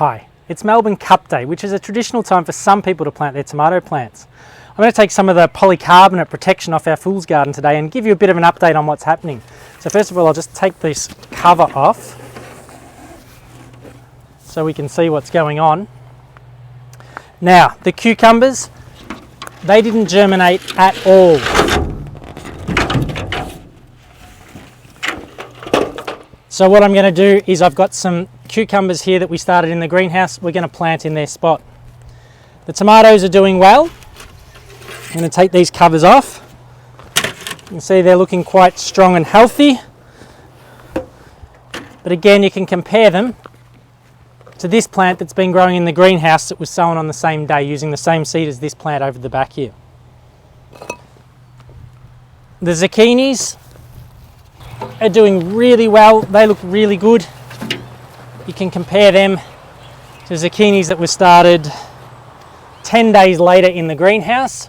Hi, it's Melbourne Cup Day, which is a traditional time for some people to plant their tomato plants. I'm going to take some of the polycarbonate protection off our fool's garden today and give you a bit of an update on what's happening. So first of all, I'll just take this cover off so we can see what's going on. Now, the cucumbers, they didn't germinate at all. So what I'm going to do is I've got some cucumbers here that we started in the greenhouse. We're going to plant in their spot. The tomatoes are doing well. I'm going to take these covers off. You can see they're looking quite strong and healthy. But again, you can compare them to this plant that's been growing in the greenhouse that was sown on the same day using the same seed as this plant over the back here. The zucchinis are doing really well. They look really good. You can compare them to zucchinis that were started 10 days later in the greenhouse.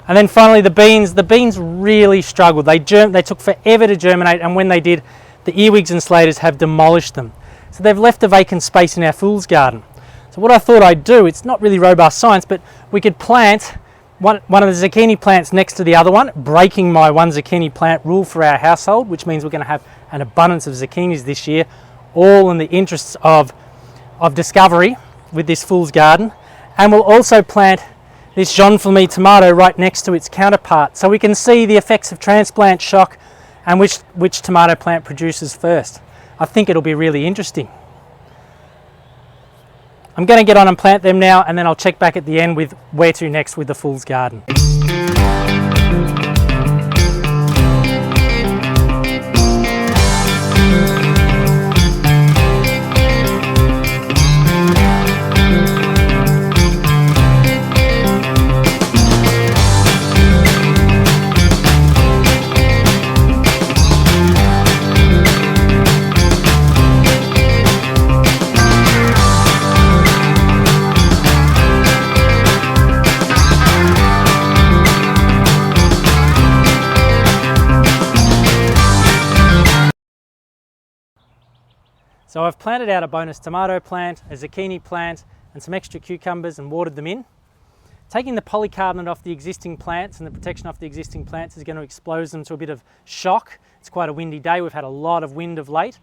And then finally the beans really struggled. They took forever to germinate, and when they did, the earwigs and slaters have demolished them. So they've left a vacant space in our fool's garden. So what I thought I'd do, it's not really robust science, but we could plant one of the zucchini plants next to the other one, breaking my one zucchini plant rule for our household, which means we're going to have an abundance of zucchinis this year, all in the interests of discovery with this fool's garden. And we'll also plant this Jean-Flamie tomato right next to its counterpart, so we can see the effects of transplant shock and which tomato plant produces first. I think it'll be really interesting. I'm going to get on and plant them now, and then I'll check back at the end with where to next with the fool's garden. So I've planted out a bonus tomato plant, a zucchini plant, and some extra cucumbers and watered them in. Taking the polycarbonate off the existing plants and the protection off the existing plants is going to expose them to a bit of shock. It's quite a windy day. We've had a lot of wind of late.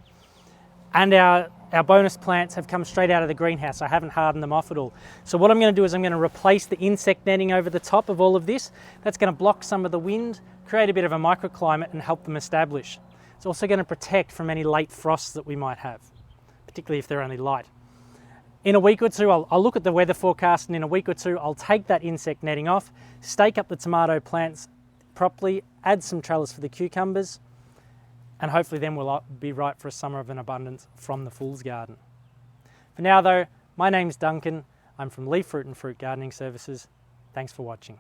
And our bonus plants have come straight out of the greenhouse. I haven't hardened them off at all. So what I'm going to do is I'm going to replace the insect netting over the top of all of this. That's going to block some of the wind, create a bit of a microclimate, and help them establish. It's also going to protect from any late frosts that we might have, particularly if they're only light. In a week or two, I'll look at the weather forecast, and in a week or two, I'll take that insect netting off, stake up the tomato plants properly, add some trellis for the cucumbers, and hopefully then we'll be right for a summer of an abundance from the fool's garden. For now though, my name's Duncan. I'm from Leaf Fruit and Fruit Gardening Services. Thanks for watching.